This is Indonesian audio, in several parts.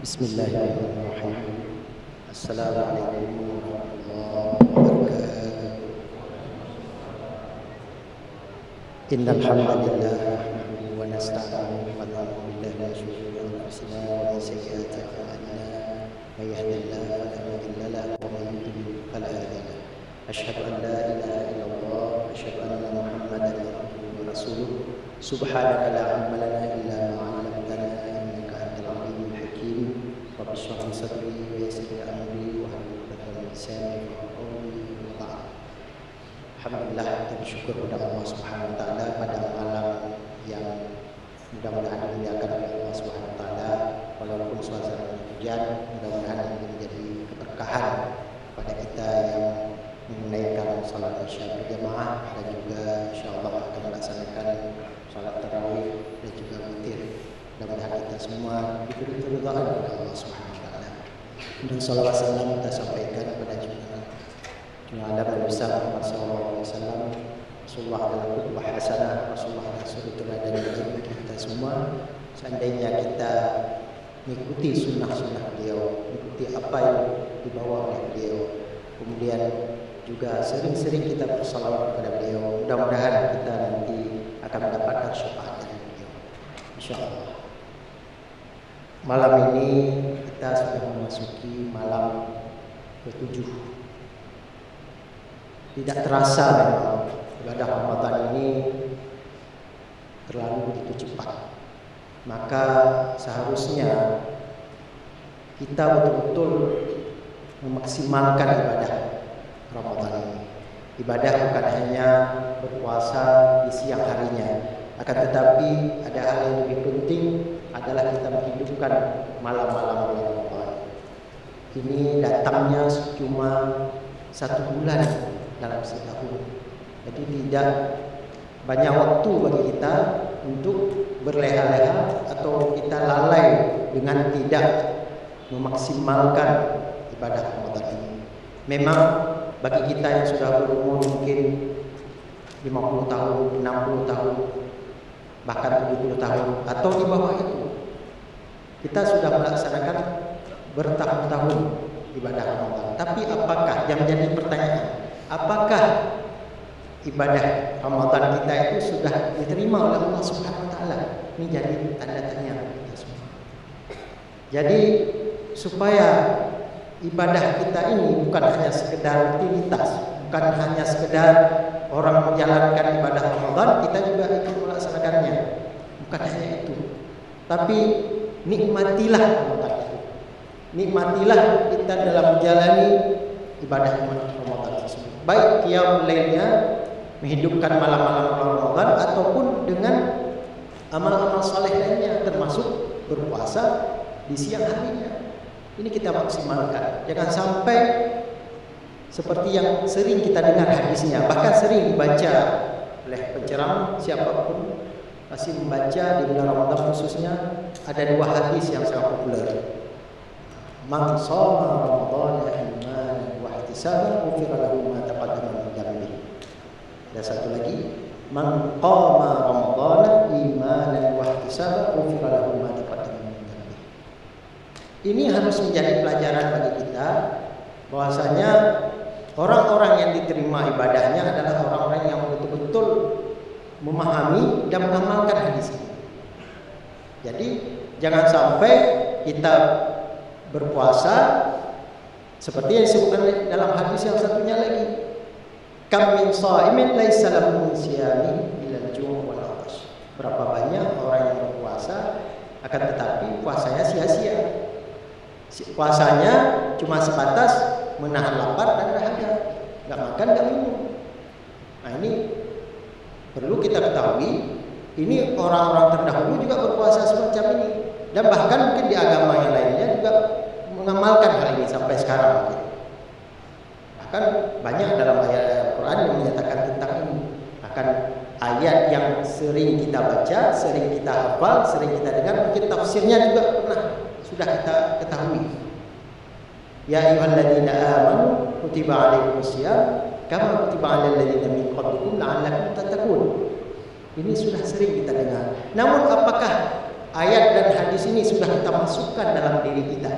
Bismillahirrahmanirrahim. Assalamualaikum warahmatullahi wabarakatuh. Innal hamdalillah nahmaduhu wa nasta'inuhu wa na'udzu billahi min shururi anfusina wa min sayyiati a'malina. May yahdihillahu fala mudilla lahu wa may yudlil fala hadiya lahu. Asyhadu an la ilaha illallah wa asyhadu anna Muhammadan abduhu wa rasuluh. Subhanaka la ilma lana illa ma 'allamtana innaka antal alimul hakim. Rabbi shrah li sadri wa yassir li amri wahlul 'uqdatam min lisani yafqahu qawli. Alhamdulillah, kita bersyukur kepada Allah Subhanahu wa taala pada malam yang mudah-mudahan dimuliakan oleh Allah Subhanahu wa taala. Walaupun suasana hujan, mudah-mudahan ini menjadi keberkahan pada kita yang menunaikan salat Isya berjamaah dan juga insyaallah akan melaksanakan salat tarawih dan juga witir. Mudah-mudahan kita semua diberi keridhaan oleh Allah Subhanahu wa taala. Dan salawat salam kita sampaikan kepada junjungan Nabi besar Muhammad sallallahu alaihi wasallam. Rasulullah adalah qudwah hasanah, Rasulullah adalah suri teladan bagi kita semua. Seandainya kita mengikuti sunnah-sunnah beliau, mengikuti apa yang dibawa oleh beliau, kemudian juga sering-sering kita bersalawat kepada beliau, mudah-mudahan kita nanti akan mendapatkan syafaat dari beliau, insyaallah. Malam ini kita sudah memasuki malam ke-7. Tidak terasa memang ibadah Ramadan ini terlalu begitu cepat. Maka seharusnya kita betul-betul memaksimalkan ibadah Ramadan ini. Ibadah bukan hanya berpuasa di siang harinya, akan tetapi ada hal yang lebih penting adalah kita menghidupkan malam-malam bulan Ramadan. Ini datangnya cuma 1 bulan dalam setahun. Jadi tidak banyak waktu bagi kita untuk berleha-leha atau kita lalai dengan tidak memaksimalkan ibadah Ramadan ini. Memang bagi kita yang sudah berumur mungkin 50 tahun, 60 tahun, bahkan 70 tahun atau di bawah itu, kita sudah melaksanakan bertahun-tahun ibadah Ramadan. Tapi apakah yang menjadi pertanyaan, apakah ibadah Ramadan kita itu sudah diterima oleh Allah Subhanahu wa taala? Ini jadi tanda tanya kita semua. Jadi supaya ibadah kita ini bukan hanya sekedar rutinitas, bukan hanya sekedar orang menjalankan ibadah Ramadan, kita juga ikut melaksanakannya. Bukan hanya itu, tapi nikmatilah Ramadan itu. Nikmatilah kita dalam menjalani ibadah Ramadan tersebut. Baik qiyamul lailnya, menghidupkan malam-malam Ramadan, ataupun dengan amal-amal saleh lainnya, termasuk berpuasa di siang harinya. Ini kita maksimalkan. Jangan sampai seperti yang sering kita dengar hadisnya, bahkan sering dibaca oleh penceramah siapapun, masih membaca di bulan Ramadan khususnya. Ada 2 hadis yang sangat populer. Man shoma Ramadhana imanan wa ihtisaban ghufira lahu ma taqaddama min dhanbihi. Ada satu lagi, man qama Ramadhana imanan wa ihtisaban ghufira lahu ma taqaddama min dhanbihi. Ini harus menjadi pelajaran bagi kita bahwasanya orang-orang yang diterima ibadahnya adalah orang-orang yang betul-betul memahami dan mengamalkan hadis ini. Jadi jangan sampai kita berpuasa seperti yang disebutkan dalam hadis yang satunya lagi, kam min shaimin laisa lahu min siyami illa al-ju' wal 'atash. Berapa banyak orang yang berpuasa akan tetapi puasanya sia-sia. Puasanya cuma sebatas menahan lapar dan dahaga, enggak makan, enggak minum. Nah, ini perlu kita ketahui, ini orang-orang terdahulu juga berpuasa semacam ini, dan bahkan mungkin di agama yang lainnya juga mengamalkan hal ini sampai sekarang. Bahkan banyak dalam ayat Al-Quran yang menyatakan tentang ini. Bahkan ayat yang sering kita baca, sering kita hafal, sering kita dengar, mungkin tafsirnya juga pernah sudah kita ketahui. Ya ayyuhalladzina amanu kutiba alaikumusiyam kama kutiba alal ladzina min qablikum la'allakum tattaqun. Ini sudah sering kita dengar. Namun apakah ayat dan hadis ini sudah kita masukkan dalam diri kita,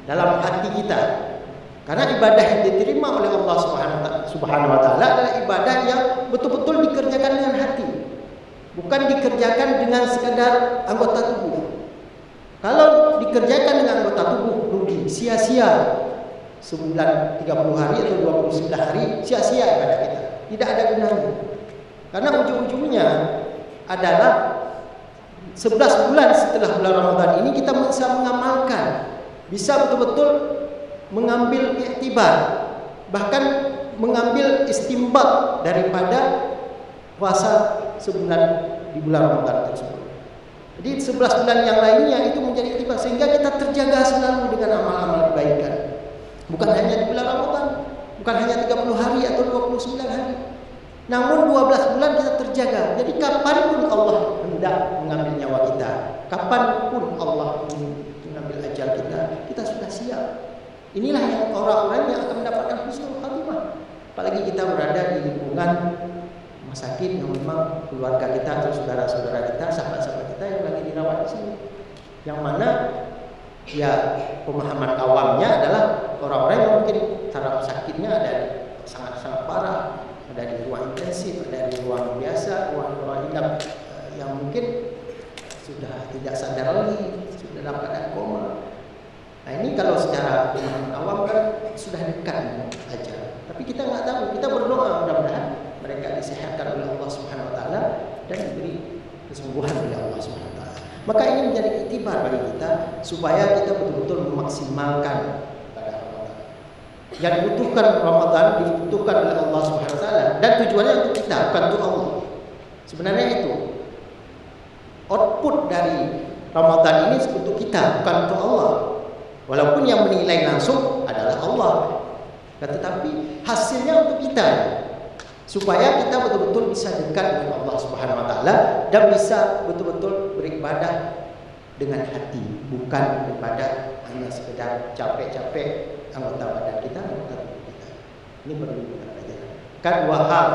dalam hati kita. Karena ibadah yang diterima oleh Allah Subhanahu wa taala adalah ibadah yang betul-betul dikerjakan dengan hati. Bukan dikerjakan dengan sekadar anggota tubuh. Kalau dikerjakan dengan anggota tubuh rugi, sia-sia. Sebulan 30 hari atau 29 hari sia-sia ibadah kita. Tidak ada gunanya. Karena ujung-ujungnya adalah 11 bulan setelah bulan Ramadan ini kita bisa mengamalkan, bisa betul-betul mengambil iktibar, bahkan mengambil istimbat daripada puasa sebulan di bulan Ramadan tersebut. Jadi 11 bulan yang lainnya itu menjadi iktibar sehingga kita terjaga selalu dengan amal-amal kebaikan. Bukan hanya di bulan Ramadan, bukan hanya 30 hari atau 29 hari. Namun 12 bulan kita terjaga. Jadi kapanpun Allah hendak mengambil nyawa kita, kapanpun Allah mengambil ajal kita, kita sudah siap. Inilah yang orang-orang yang akan mendapatkan husnul khatimah. Apalagi kita berada di lingkungan rumah sakit yang memang keluarga kita atau saudara-saudara kita, sahabat-sahabat kita yang lagi dirawat di sini. Yang mana ya pemahaman awamnya adalah orang-orang yang mungkin taraf sakitnya ada sangat-sangat parah, ada di ruang intensif, ada di ruang biasa, ruang inap yang mungkin sudah tidak sadar lagi, sudah dalam keadaan koma. Nah ini kalau secara pemahaman awam kan sudah dekat aja. Tapi kita nggak tahu. Kita berdoa mudah-mudahan mereka disehatkan oleh Allah Subhanahu Wa Taala dan diberi kesembuhan oleh Allah Subhanahu Wa Taala. Maka ini menjadi iktibar bagi kita supaya kita betul-betul memaksimalkan pada Ramadan. Yang dibutuhkan Ramadan dibutuhkan oleh Allah Subhanahu Wa Taala dan tujuannya untuk kita, bukan untuk Allah. Sebenarnya itu output dari Ramadan ini untuk kita, bukan untuk Allah. Walaupun yang menilai langsung adalah Allah, tetapi hasilnya untuk kita, supaya kita betul-betul bisa dekat dengan Allah Subhanahu Wa Taala dan bisa betul-betul beribadah dengan hati, bukan beribadah hanya sekedar capek-capek anggota badan kita, anggota tubuh kita. Ini perlu kita pelajari. Kan dua hal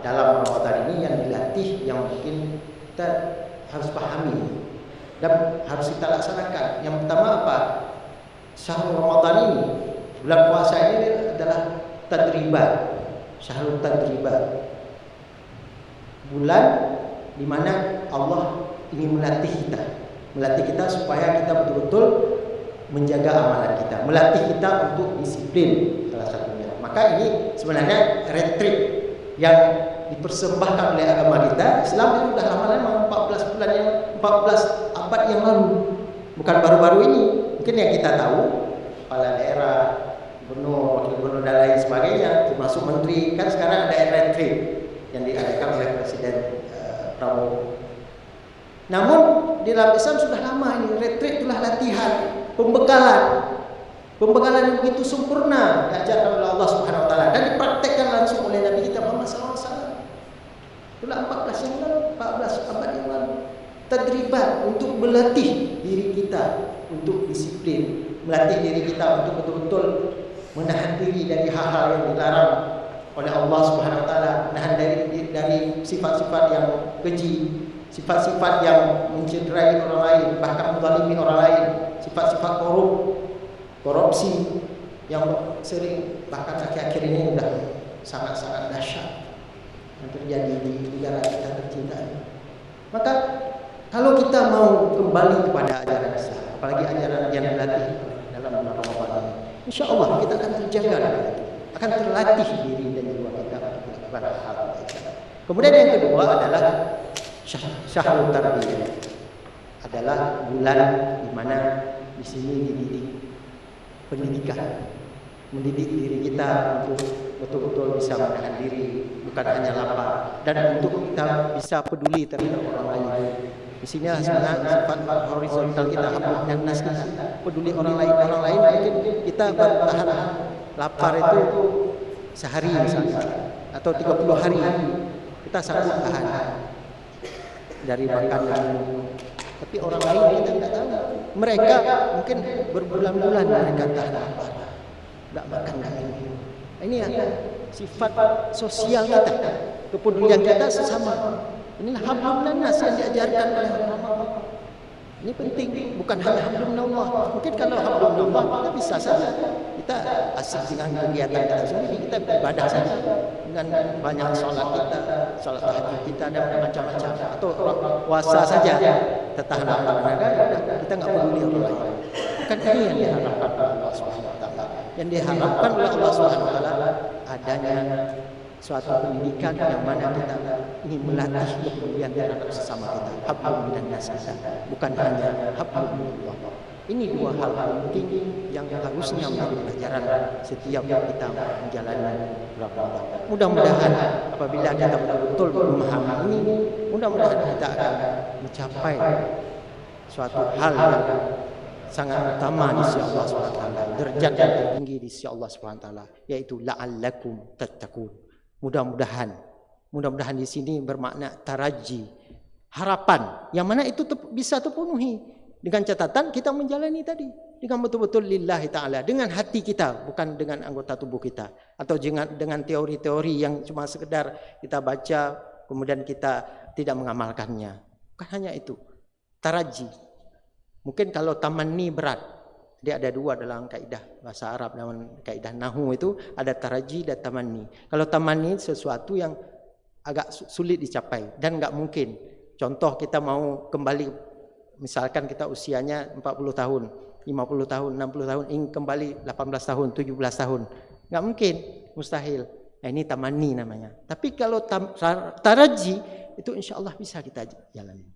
dalam Ramadan ini yang dilatih, yang mungkin kita harus pahami dan harus kita laksanakan. Yang pertama apa? Syahrul Ramadan ini, bulan puasa ini adalah tadribat, syahrul tadribat, bulan di mana Allah ingin melatih kita supaya kita betul-betul menjaga amalan kita, melatih kita untuk disiplin salah satunya. Maka ini sebenarnya retreat yang dipersembahkan oleh agama kita. Islam itu sudah lama-lama 14 bulan yang 14 abad yang lalu, bukan baru-baru ini. Mungkin yang kita tahu kepala daerah, gubernur, wakil gubernur dan lain sebagainya, termasuk menteri, kan sekarang ada retreat yang diadakan oleh Presiden Prabowo. Namun di dalam Islam sudah lama ini retreat itulah latihan, pembekalan yang begitu sempurna diajarkan oleh Allah Subhanahu Wa Taala dan dipraktekkan langsung oleh Nabi kita Muhammad SAW. Itulah 14 yang lalu, 14 abad yang lalu. Tadribat untuk melatih diri kita untuk disiplin, melatih diri kita untuk betul-betul menahan diri dari hal-hal yang dilarang oleh Allah Subhanahu Wa Taala, menahan dari sifat-sifat yang keji, sifat-sifat yang mencederai orang lain, bahkan menzalimi orang lain, sifat-sifat korupsi yang sering bahkan akhir-akhir ini sudah sangat-sangat dahsyat yang terjadi di negara kita tercinta ini. Maka kalau kita mau kembali kepada ajaran Islam, apalagi ajaran yang dilatih dalam bulan Ramadan, insya Allah kita akan terjaga dengan itu, akan terlatih diri dan jiwa kita untuk melakukan hal itu. Kemudian yang kedua adalah Syahrul Tarbiyah, adalah bulan di mana di sini dididik pendidikan, mendidik diri kita untuk betul-betul bisa menahan diri, bukan hanya lapar, dan untuk kita bisa peduli terhadap orang lain. Di sini sebenarnya sifat horizontal kita, habluh minan nas, peduli orang lain mungkin kita bertahan lapar itu sehari misalnya atau 30 hari kita sanggup tahan dari makanan. Tapi orang lain kita tidak tahu. Mereka mungkin berbulan-bulan mereka tahan lapar, tidak makan lagi. Ini ada sifat sosial kita, kepedulian kita sesama. Inilah hablum minan nas yang diajarkan oleh Rasulullah. Ini penting, bukan hanya hablum minallah. Mungkin kalau hablum minallah kita bisa saja. Kita asik dengan kegiatan kita sendiri, kita ibadah saja dengan banyak sholat kita, sholat tahajud kita dan macam-macam. Atau puasa saja, kita tahan lapar negara, kita nggak peduli orang lain. Bukan ini yang diharapkan oleh Allah Subhanahu Wa Taala. Yang diharapkan oleh Allah Subhanahu Wa Taala adanya suatu pendidikan yang mana kita ingin melatih kepedulian terhadap sesama kita, hablum minan nas kita, bukan hanya hablum minallah. Ini dua hal penting yang harusnya menjadi pelajaran setiap kita menjalani bulan Ramadan. Mudah-mudahan apabila kita betul-betul memahami ini, mudah-mudahan kita akan mencapai suatu hal yang sangat utama di sisi Allah Subhanahu wa taala, derajat yang tertinggi di sisi Allah Subhanahu wa taala, yaitu la'allakum tattaqun. Mudah-mudahan di sini bermakna taraji, harapan yang mana itu bisa terpenuhi dengan catatan kita menjalani tadi dengan betul-betul lillahi ta'ala, dengan hati kita, bukan dengan anggota tubuh kita, atau dengan teori-teori yang cuma sekedar kita baca kemudian kita tidak mengamalkannya. Bukan hanya itu, taraji. Mungkin kalau tamanni berat, dia ada dua dalam kaidah bahasa Arab, dalam kaidah nahwu itu ada taraji dan tamanni. Kalau tamanni sesuatu yang agak sulit dicapai dan nggak mungkin. Contoh kita mau kembali, misalkan kita usianya 40 tahun, 50 tahun, 60 tahun, ingin kembali 18 tahun, 17 tahun. Nggak mungkin, mustahil. Nah, ini tamanni namanya. Tapi kalau taraji itu insya Allah bisa kita jalani.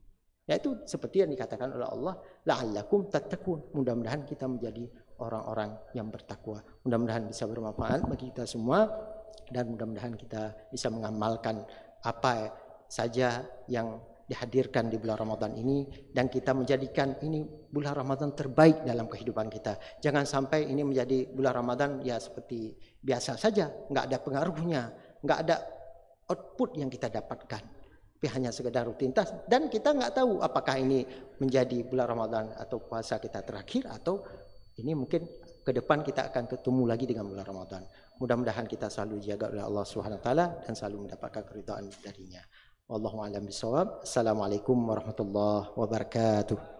Yaitu seperti yang dikatakan oleh Allah, la'allakum tattaqun. Mudah-mudahan kita menjadi orang-orang yang bertakwa. Mudah-mudahan bisa bermanfaat bagi kita semua dan mudah-mudahan kita bisa mengamalkan apa saja yang dihadirkan di bulan Ramadan ini dan kita menjadikan ini bulan Ramadan terbaik dalam kehidupan kita. Jangan sampai ini menjadi bulan Ramadan ya seperti biasa saja, nggak ada pengaruhnya, nggak ada output yang kita dapatkan. Tapi hanya sekedar rutinitas dan kita nggak tahu apakah ini menjadi bulan Ramadan atau puasa kita terakhir atau ini mungkin ke depan kita akan ketemu lagi dengan bulan Ramadan. Mudah-mudahan kita selalu dijaga oleh Allah Subhanahu wa taala dan selalu mendapatkan keridhaan darinya. Wallahu a'lam bishawab. Assalamualaikum warahmatullahi wabarakatuh.